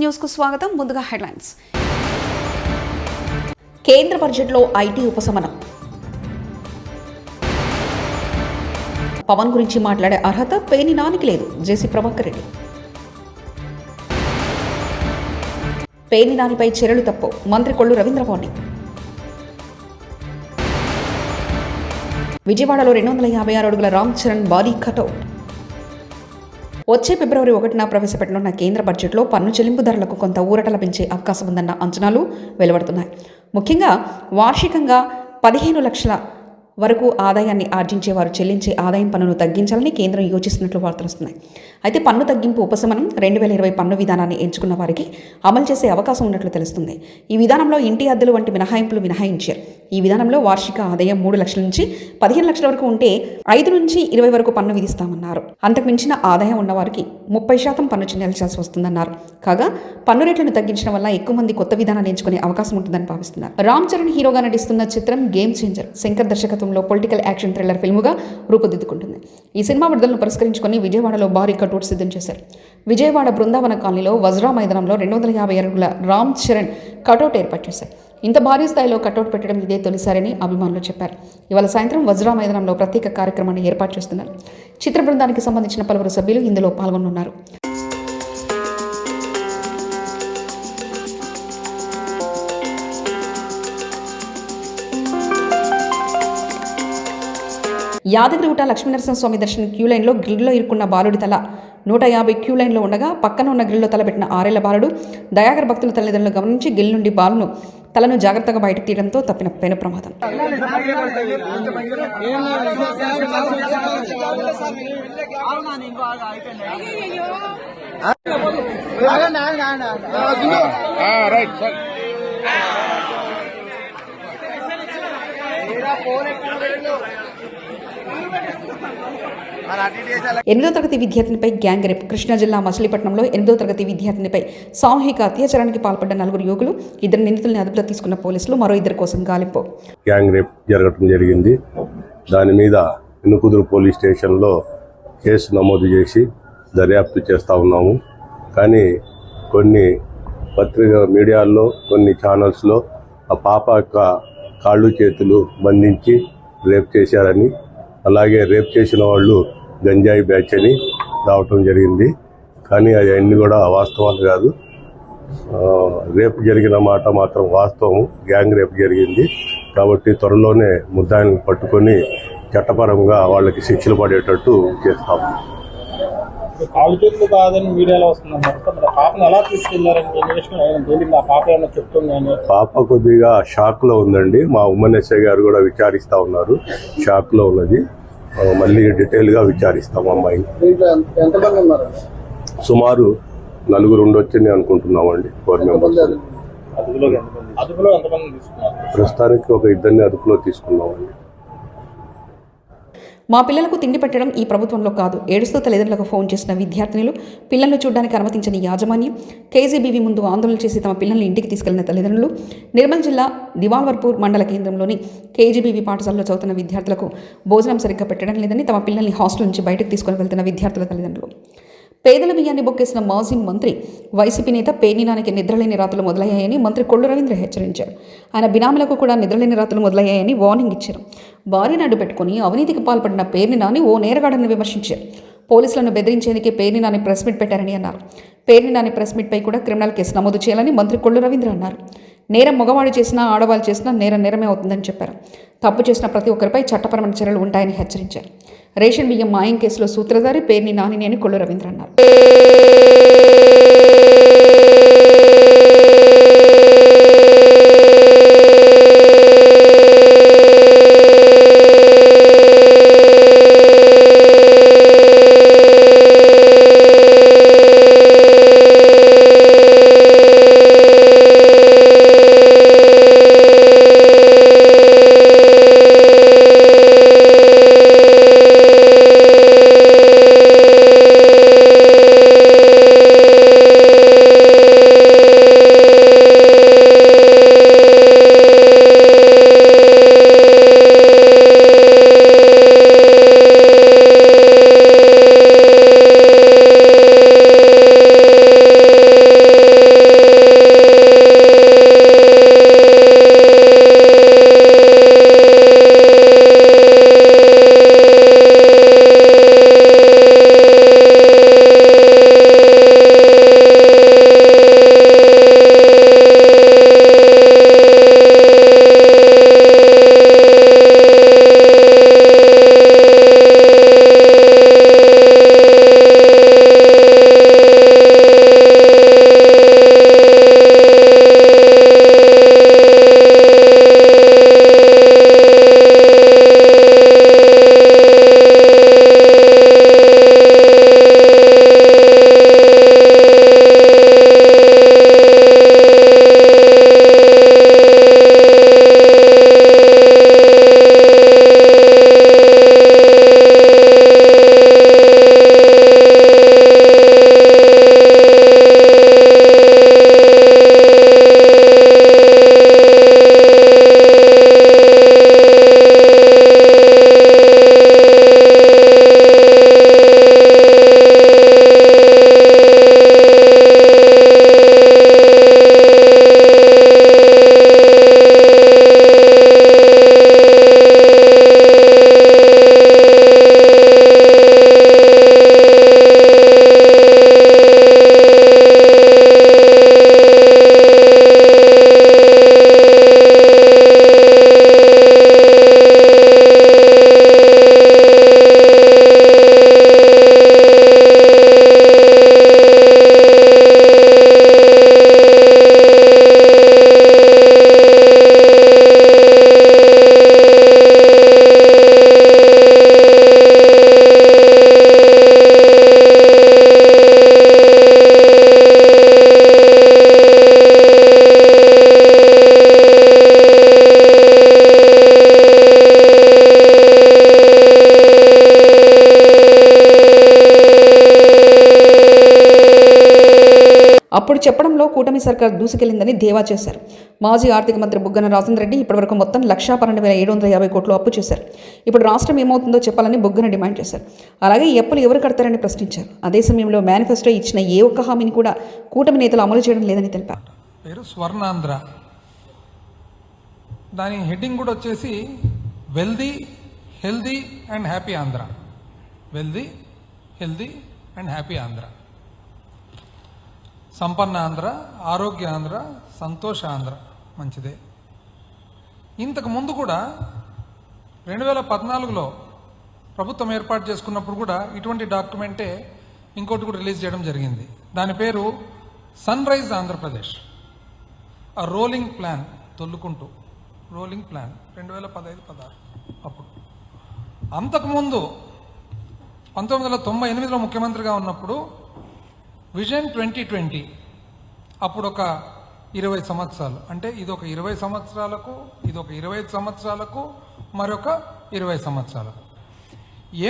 News కు స్వాగతం. ముందుగా హెడ్లైన్స్. కేంద్ర బడ్జెట్లో ఐటీ ఉపశమనం. పవన్ గురించి మాట్లాడే అర్హత పేర్ని నానికి లేదు, జేసీ ప్రభాకర్ రెడ్డి. పేర్ని నానిపై చర్యలు తప్పు, మంత్రి కొల్లు రవీంద్ర వార్నింగ్. విజయవాడలో 256 అడుగుల రామ్ చరణ్ భారీ కటౌట్. వచ్చే ఫిబ్రవరి 1న ప్రవేశపెట్టనున్న కేంద్ర బడ్జెట్లో పన్ను చెల్లింపుదారులకు కొంత ఊరట లభించే అవకాశం ఉందన్న అంచనాలు వెలువడుతున్నాయి. ముఖ్యంగా వార్షికంగా 15 లక్షల వరకు ఆదాయాన్ని ఆర్జించేవారు చెల్లించే ఆదాయం పన్నును తగ్గించాలని కేంద్రం యోచిస్తున్నట్లు వార్తలు వస్తున్నాయి. అయితే పన్ను తగ్గింపు ఉపశమనం 2020 పన్ను విధానాన్ని ఎంచుకున్న వారికి అమలు చేసే అవకాశం ఉన్నట్లు తెలుస్తుంది. ఈ విధానంలో ఇంటి అద్దెలు వంటి మినహాయింపులు మినహాయించారు. ఈ విధానంలో వార్షిక ఆదాయం 3 లక్షల నుంచి 15 లక్షల వరకు ఉంటే 5 నుంచి 20 వరకు పన్ను విధిస్తామన్నారు. అంతకు మించిన ఆదాయం ఉన్నవారికి 30% పన్ను చెల్లించాల్సి వస్తుందన్నారు. కాగా పన్ను రేట్లను తగ్గించడం వల్ల ఎక్కువ మంది కొత్త విధానాన్ని ఎంచుకునే అవకాశం ఉంటుందని భావిస్తున్నారు. రామ్ చరణ్ హీరోగా నటిస్తున్న చిత్రం గేమ్ చేంజర్ శంకర్ దర్శకత్వంలో పొలిటికల్ యాక్షన్ థ్రిల్లర్ ఫిల్మ్గా రూపుదిద్దుకుంటుంది. ఈ సినిమా విడుదలను పురస్కరించుకొని విజయవాడలో భారీ కటౌట్ సిద్ధం చేశారు. విజయవాడ బృందావన కాలనీలో వజ్రా మైదానంలో 250 అడుగుల రామ్ చరణ్ కటౌట్ ఏర్పాటు చేశారు. ఇంత భారీ స్థాయిలో కటౌట్ పెట్టడం ఇదే తొలిసారని అభిమానులు చెప్పారు. ఇవాళ సాయంత్రం వజ్రా మైదానంలో ప్రత్యేక కార్యక్రమాన్ని ఏర్పాటు చేస్తున్నారు. చిత్ర బృందానికి సంబంధించిన పలువురు సభ్యులు ఇందులో పాల్గొనున్నారు. యాదగిరిగుట్ట లక్ష్మీనరసింహస్వామి దర్శన క్యూ లైన్లో గ్రిల్లో ఇరుక్కున్న బాలుడి తల 150 క్యూ లైన్లో ఉండగా పక్కన ఉన్న గ్రిల్లో తలబెట్టిన 6 ఏళ్ల బాలుడు దయాకర్ భక్తుల తల్లిదండ్రులు గమనించి గిల్ నుండి బాలును తలను జాగ్రత్తగా బయటకు తీయడంతో తప్పిన పెను ప్రమాదం. ఎనిమిదో తరగతి విద్యార్థినిపై గ్యాంగ్ రేప్. కృష్ణా జిల్లా మచిలీపట్నంలో 8వ తరగతి విద్యార్థినిపై సామూహిక అత్యాచారానికి పాల్పడ్డ 4 యువకులు, 2 నిందితుల్ని అదుపులో తీసుకున్న పోలీసులు మరో 2 కోసం గాలింపు. గ్యాంగ్ రేప్ జరగడం జరిగింది. దాని మీద ఇనుకుదురు పోలీస్ స్టేషన్లో కేసు నమోదు చేసి దర్యాప్తు చేస్తూ ఉన్నాము. కానీ కొన్ని మీడియాల్లో కొన్ని ఛానల్స్లో ఆ పాప యొక్క కాళ్ళు చేతులు బంధించి రేప్ చేశారని, అలాగే రేప్ చేసిన వాళ్ళు గంజాయి బ్యాచ్ అని రావటం జరిగింది. కానీ అవన్నీ కూడా వాస్తవాలు కాదు. రేపు జరిగిన మాట మాత్రం వాస్తవం. గ్యాంగ్ రేపు జరిగింది కాబట్టి త్వరలోనే ముద్దాయిలను పట్టుకొని చట్టపరంగా వాళ్ళకి శిక్షలు పడేటట్టు చేస్తాము. కాళ్ళు చేతులు కాదని మీడియాలో వస్తుందన్నారు. పాపను ఎలా తీసుకెళ్లారని పాప కొద్దిగా షాక్ లో ఉందండి. మా ఉమ్మన్ ఎస్ఐ గారు కూడా విచారిస్తా ఉన్నారు. షాక్ లో ఉన్నది. మళ్ళీ డీటెయిల్ గా విచారిస్తాం. అమ్మాయి సుమారు 4 ఉండొచ్చని అనుకుంటున్నామండి. 4 మెంబర్స్. ప్రస్తుతానికి ఒక 2 అదుపులో తీసుకున్నామండి. మా పిల్లలకు తిండి పెట్టడం ఈ ప్రభుత్వంలో కాదు. ఏడుస్తూ తల్లిదండ్రులకు ఫోన్ చేసిన విద్యార్థినులు, పిల్లలను చూడడానికి అనుమతించని యాజమాన్యం, కేజీబీవీ ముందు ఆందోళన చేసి తమ పిల్లల్ని ఇంటికి తీసుకెళ్లిన తల్లిదండ్రులు, నిర్మల్ జిల్లా దివాల్వర్పూర్ మండల కేంద్రంలోని కేజీబీవీ పాఠశాలలో చదువుతున్న విద్యార్థులకు భోజనం సరిగ్గా పెట్టడం లేదని తమ పిల్లల్ని హాస్టల్ నుంచి బయటకు తీసుకుని వెళ్తున్న విద్యార్థుల తల్లిదండ్రులు. పేదల బియ్యాన్ని బొక్కేసిన మాజీ మంత్రి వైసీపీ నేత పేర్ని నానికి నిద్రలేని రాత్రులు మొదలయ్యాయని మంత్రి కొల్లు రవీంద్ర హెచ్చరించారు. ఆయన బినామీలకు కూడా నిద్రలేని రాత్రులు మొదలయ్యాయని వార్నింగ్ ఇచ్చారు. భార్యను అడ్డు పెట్టుకుని అవినీతికి పాల్పడిన పేర్ని నాని ఓ నేరగాడని విమర్శించారు. పోలీసులను బెదిరించేందుకే పేర్ని నాని ప్రెస్ మీట్ పెట్టారని అన్నారు. పేర్ని నాని ప్రెస్ మీట్ పై కూడా క్రిమినల్ కేసు నమోదు చేయాలని మంత్రి కొల్లు రవీంద్ర అన్నారు. నేరం మగవాడు చేసినా ఆడవాళ్ళు చేసినా నేరమే అవుతుందని చెప్పారు. తప్పు చేసిన ప్రతి ఒక్కరిపై చట్టపరమైన చర్యలు ఉంటాయని హెచ్చరించారు. రేషన్ బియ్యం మాయం కేసులో సూత్రధారి పేర్ని నాని అని కొల్లు రవీంద్ర అన్నారు. అప్పుడు చెప్పడంలో కూటమి సర్కార్ దూసుకెళ్లిందని దేవా చేశారు. మాజీ ఆర్థిక మంత్రి బుగ్గన రాజేంద్రరెడ్డి ఇప్పటివరకు మొత్తం 1,12,750 కోట్లు అప్పు చేశారు. ఇప్పుడు రాష్ట్రం ఏమవుతుందో చెప్పాలని బుగ్గన డిమాండ్ చేశారు. అలాగే ఈ అప్పులు ఎవరు కడతారని ప్రశ్నించారు. అదే సమయంలో మేనిఫెస్టో ఇచ్చిన ఏ ఒక్క హామీని కూడా కూటమి నేతలు అమలు చేయడం లేదని తెలిపారు. పేరు స్వర్ణాంధ్ర, దాని హెడ్డింగ్ కూడా వచ్చేసి wealthy, healthy and happy Andhra. Wealthy, healthy and happy Andhra, సంపన్న ఆంధ్ర, ఆరోగ్య ఆంధ్ర, సంతోష ఆంధ్ర. మంచిదే. ఇంతకు ముందు కూడా 2014లో ప్రభుత్వం ఏర్పాటు చేసుకున్నప్పుడు కూడా ఇటువంటి డాక్యుమెంటే ఇంకోటి కూడా రిలీజ్ చేయడం జరిగింది. దాని పేరు సన్ రైజ్ ఆంధ్రప్రదేశ్, ఆ రోలింగ్ ప్లాన్, తొల్లుకుంటూ రోలింగ్ ప్లాన్ 2015-16. అప్పుడు అంతకుముందు 1998లో ముఖ్యమంత్రిగా ఉన్నప్పుడు విజన్ 2020, అప్పుడు ఒక 20 సంవత్సరాలు, అంటే ఇదొక 20 సంవత్సరాలకు, ఇదొక 25 సంవత్సరాలకు, మరొక 20 సంవత్సరాలకు.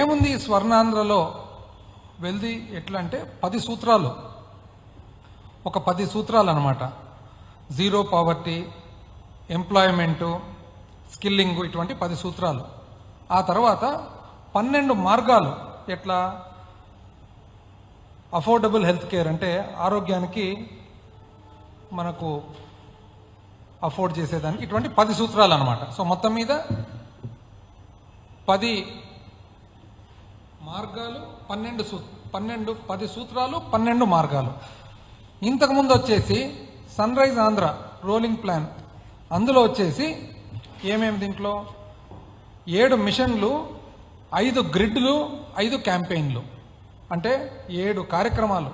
ఏముంది ఈ స్వర్ణాంధ్రలో వెల్ది ఎట్లా అంటే 10 సూత్రాలు, ఒక 10 సూత్రాలు అన్నమాట. జీరో పావర్టీ, ఎంప్లాయ్మెంటు, స్కిల్లింగ్, ఇటువంటి 10 సూత్రాలు. ఆ తర్వాత 12 మార్గాలు. ఎట్లా? అఫోర్డబుల్ హెల్త్ కేర్, అంటే ఆరోగ్యానికి మనకు అఫోర్డ్ చేసేదానికి, ఇటువంటి 10 సూత్రాలు అన్నమాట. సో మొత్తం మీద 10 మార్గాలు, 10 సూత్రాలు, 12 మార్గాలు. ఇంతకుముందు వచ్చేసి sunrise Andhra rolling plan, అందులో వచ్చేసి ఏమేమి దీంట్లో 7 మిషన్లు, 5 గ్రిడ్లు, 5 క్యాంపెయిన్లు, అంటే 7 కార్యక్రమాలు.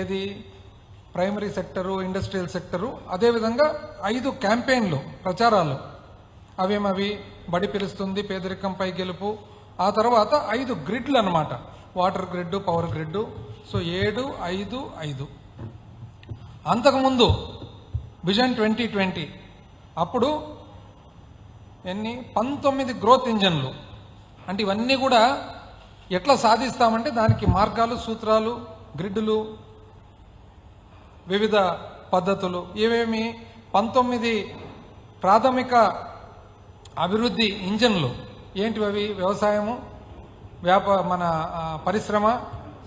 ఏది? ప్రైమరీ సెక్టరు, ఇండస్ట్రియల్ సెక్టరు, అదేవిధంగా 5 క్యాంపెయిన్లు, ప్రచారాలు. అవేమవి? బడి పిలుస్తుంది, పేదరికంపై గెలుపు. ఆ తర్వాత 5 గ్రిడ్లు అన్నమాట, water grid, power grid. So 7, 5, 5. అంతకుముందు విజన్ 2020 అప్పుడు ఎన్ని? 19 గ్రోత్ ఇంజన్లు. అంటే ఇవన్నీ కూడా ఎట్లా సాధిస్తామంటే దానికి మార్గాలు, సూత్రాలు, గ్రిడ్లు, వివిధ పద్ధతులు. ఇవేమి? 19 ప్రాథమిక అభివృద్ధి ఇంజన్లు. ఏంటివి అవి? వ్యవసాయము, మన పరిశ్రమ,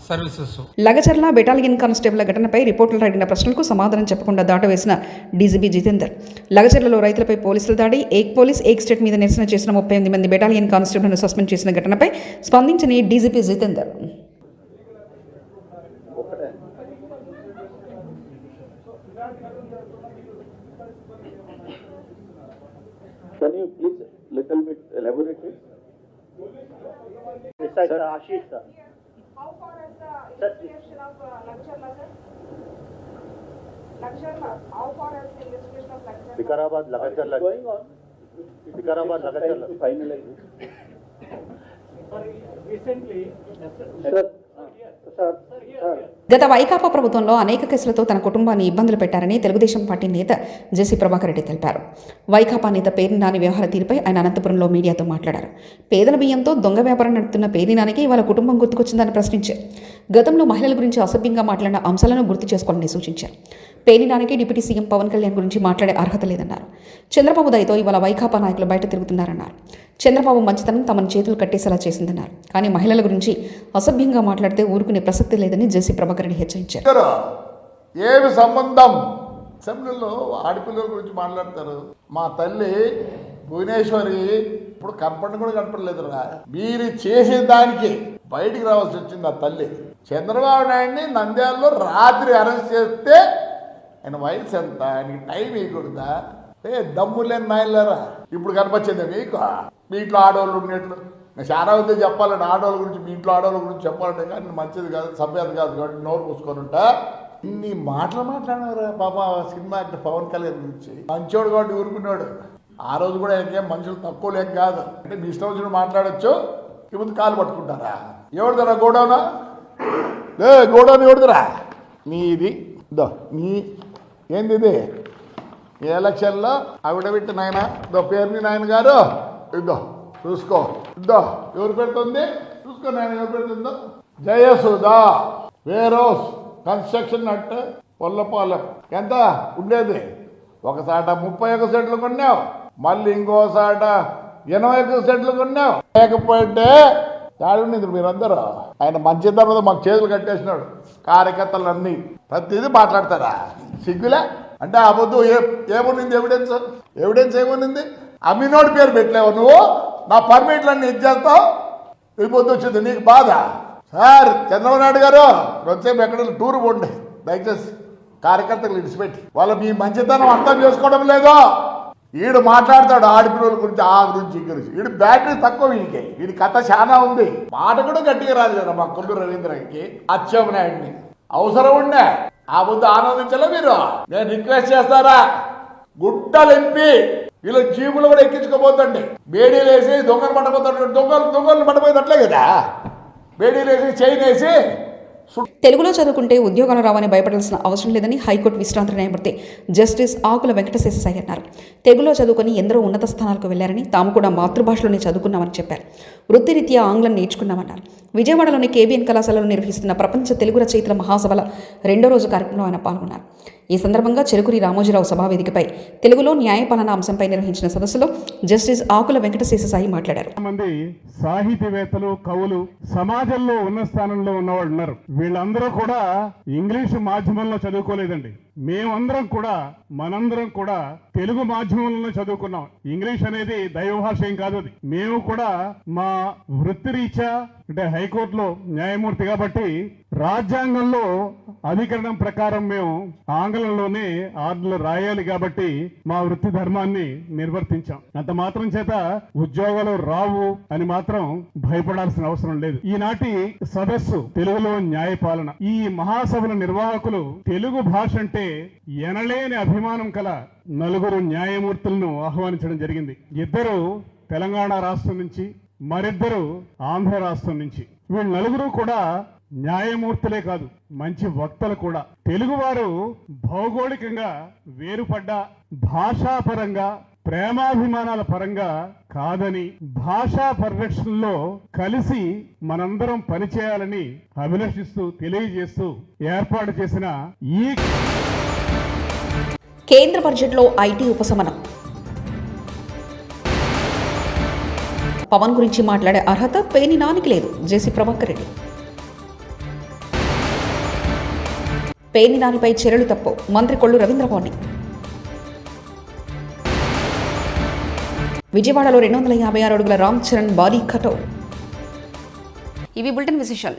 సర్వీసెస్. లగచర్ల బెటాలియన్ కానిస్టేబుల్ ఘటనపై రిపోర్టులు అడిగిన ప్రశ్నలకు సమాధానం చెప్పకుండా దాటవేసిన డీజీపీ జితేందర్. లగచర్లలో రైతులపై పోలీసుల దాడి, ఏక్ పోలీస్ ఏక్ స్టేట్ మీద నిరసన చేసిన 38 మంది బెటాలియన్ కానిస్టేబుల్ను సస్పెండ్ చేసిన ఘటనపై స్పందించిన DGP Jitender. Can you please little bit elaborate it? Sir, Ashish sir. How far is the investigation of Lagcharla, sir? Lagcharla, how far is the investigation of Lagcharla? Vikarabad, Lagcharla. Going on. Vikarabad, Lagcharla. Finally. Recently, sir. గత వైకాపా ప్రభుత్వంలో అనేక కేసులతో తన కుటుంబాన్ని ఇబ్బందులు పెట్టారని Telugu Desam party నేత జేసీ ప్రభాకర్ రెడ్డి తెలిపారు. వైకాపా నేత పేర్ని నాని వ్యవహార తీరుపై ఆయన అనంతపురంలో మీడియాతో మాట్లాడారు. పేదల బియ్యంతో దొంగ వ్యాపారం నడుపుతున్న పేర్ని నానికి వాళ్ళ కుటుంబం గుర్తుకొచ్చిందని ప్రశ్నించారు. గతంలో మహిళల గురించి అసభ్యంగా మాట్లాడిన అంశాలను గుర్తు చేసుకోవాలని సూచించారు. పేర్ని నానికి డిప్యూటీ సీఎం పవన్ కళ్యాణ్ గురించి మాట్లాడే అర్హత లేదన్నారు. చంద్రబాబు దయతో ఇవాళ వైకాపా నాయకులు బయట తిరుగుతున్నారన్నారు. చంద్రబాబు మంచితనం తమను చేతులు కట్టేసేలా చేసిందన్నారు. కానీ మహిళల గురించి అసభ్యంగా మాట్లాడితే ఊరుకునే ప్రసక్తి లేదని జేసీ ప్రభాకర్ రెడ్డి హెచ్చరించారు. ఏమి సంబంధం? అసెంబ్లీలో ఆడపిల్లల గురించి మాట్లాడతారు. మా తల్లి భువనేశ్వరి ఇప్పుడు కనపడడం కూడా కనపడలేదురా. మీరు చేసే దానికి బయటికి రావాల్సి వచ్చింది ఆ తల్లి. చంద్రబాబు నాయుడిని నంద్యాలలో రాత్రి అరెస్ట్ చేస్తే ఆయన వయసు ఎంత? ఆయనకి టైం ఇవ్వకూడదా? దమ్ము లేని నాయనలేరా ఇప్పుడు కనపచ్చింది మీకు? మీ ఇంట్లో ఆడవాళ్ళు ఉన్నట్లు చాలా ఉంది చెప్పాలంటే ఆడవాళ్ళ గురించి, మీ ఇంట్లో ఆడవాళ్ళ గురించి చెప్పాలంటే కానీ మంచిది కాదు, సభ్యత కాదు కాబట్టి నోరు పూసుకొని ఉంటా. ఇన్ని మాటలు మాట్లాడినారా బాబా సినిమా యాక్టర్ పవన్ కళ్యాణ్ గురించి. మంచోడు కాబట్టి ఊరుకున్నాడు. ఆ రోజు కూడా ఇంకేం మనుషులు తక్కువ లేక కాదు. అంటే మీ ఇష్టం వచ్చిన మాట్లాడచ్చు, ఈ ముందు కాలు పట్టుకుంటారా? ఎవరిదరా గోడౌనా? గోడౌన్ ఎవరిదిరా? నీది దో నీ ఏంది ఇది? ఈ ఎలక్షన్లో అవిడవిట్టి నాయన దో పేరుని నాయన గారు ఇద్దో చూసుకో, ఇద్దో ఎవరు పెడుతుంది చూసుకో నాయన, ఎవరు పెడుతుందో. జయసుధా వేరోస్ కన్స్ట్రక్షన్ అట్ పొల్లపాలెం ఎంత ఉండేది? ఒకసాట 31 సెంట్లు కొన్నావు, మళ్ళీ ఇంకోసాట 81 సెంట్లు కొన్నావు. లేకపోతే దాడుంది మీరందరూ. ఆయన మంచితనం మాకు చేతులు కట్టేసినాడు. కార్యకర్తలన్నీ ప్రతిదీ మాట్లాడతారా? సిగ్గులే అంటే ఆ పొద్దు ఏముంది? ఎవిడెన్స్ ఏముంది? అమ్మినోడి పేరు పెట్టలేవు నువ్వు, నా పర్మిట్లన్నీ ఇచ్చేస్తావు. ఈ పొద్దు వచ్చింది నీకు బాధ. సార్ చంద్రబాబు నాయుడు గారు వచ్చేపు ఎక్కడ టూర్ పోండి దయచేసి, కార్యకర్తలు ఇడిచిపెట్టి. వాళ్ళు మీ మంచితనం అర్థం చేసుకోవడం లేదో. వీడు మాట్లాడతాడు ఆడపిల్లల గురించి, ఆ గురించి, ఈ గురించి. వీడు బ్యాటరీ తక్కువ, వీడి కథ చాలా ఉంది. మాట కూడా గట్టిగా రాదు కదా మా కొల్లు రవీంద్రకి, అచ్చెన్నాయుడిని. అవసరం ఉండే ఆ ముందు ఆనందించలే మీరు. నేను రిక్వెస్ట్ చేస్తారా, గుట్టలు ఎంపి వీళ్ళ జీబులు కూడా ఎక్కించుకోపోతండి. బేడీలు వేసి దొంగలు పట్టబోతాడు. దొంగలు పట్టబోయేటట్లే కదా, బేడీలు వేసి చైన్ వేసి. తెలుగులో చదువుకుంటే ఉద్యోగాలు రావని భయపడాల్సిన అవసరం లేదని హైకోర్టు విశ్రాంత న్యాయమూర్తి జస్టిస్ ఆకుల వెంకటశేషసాయి అన్నారు. తెలుగులో చదువుకొని ఎందరో ఉన్నత స్థానాలకు వెళ్లారని, తాము కూడా మాతృభాషలోనే చదువుకున్నామని చెప్పారు. వృత్తిరీత్యా ఆంగ్లం నేర్చుకున్నామన్నారు. విజయవాడలోని కేబిఎన్ కళాశాలలో నిర్వహిస్తున్న ప్రపంచ తెలుగు రచయితల మహాసభల 2వ రోజు కార్యక్రమంలో ఆయన పాల్గొన్నారు. ఈ సందర్భంగా చెరుకురి రామోజీరావు సభావేదికపై తెలుగులో న్యాయపాలన అంశంపై నిర్వహించిన సదస్సులో జస్టిస్ ఆకుల వెంకటశేషసాయి మాట్లాడారు. మంది సాహితీవేత్తలు, కవులు సమాజంలో ఉన్న స్థానంలో ఉన్నవాళ్ళు ఉన్నారు. వీళ్ళందరూ కూడా ఇంగ్లీషు మాధ్యమంలో చదువుకోలేదండి. మనందరం కూడా తెలుగు మాధ్యమంలో చదువుకున్నాం. ఇంగ్లీష్ అనేది దైవభాష ఏం కాదు. అది మేము కూడా మా వృత్తిరీత్యా అంటే హైకోర్టులో న్యాయమూర్తి కాబట్టి రాజ్యాంగంలో అధికరణం ప్రకారం మేము ఆంగ్లంలోనే ఆర్డర్లు రాయాలి కాబట్టి మా వృత్తి ధర్మాన్ని నిర్వర్తించాం. అంత మాత్రం చేత ఉద్యోగాలు రావు అని మాత్రం భయపడాల్సిన అవసరం లేదు. ఈనాటి సదస్సు తెలుగులో న్యాయపాలన. ఈ మహాసభల నిర్వాహకులు తెలుగు భాష అంటే ఎనలేని అభిమానం కల 4 న్యాయమూర్తులను ఆహ్వానించడం జరిగింది. 2 తెలంగాణ రాష్ట్రం నుంచి, మరిద్దరు ఆంధ్ర రాష్ట్రం నుంచి. వీళ్ళు 4 కూడా న్యాయమూర్తులే కాదు, మంచి వక్తలు కూడా. తెలుగువారు భౌగోళికంగా వేరుపడ్డ, భాషాపరంగా ప్రేమాభిమానాల పరంగా కాదని, భాషా పరిరక్షణలో కలిసి మనందరం పనిచేయాలని అభిలషిస్తూ తెలియజేస్తూ ఏర్పాటు చేసిన ఈ కేంద్ర బడ్జెట్లో ఐటీ ఉపశమనం. పవన్ గురించి మాట్లాడే అర్హత పేర్ని నానికి లేదు. జేసీ ప్రభాకర్ రెడ్డి. పేర్ని నానిపై చర్యలు తప్పు. మంత్రి కొల్లు రవీంద్రబాబు. విజయవాడలో 256 అడుగుల రామ్ చరణ్ భారీ కటౌట్. ఇవి బులెటిన్ విశేషాలు.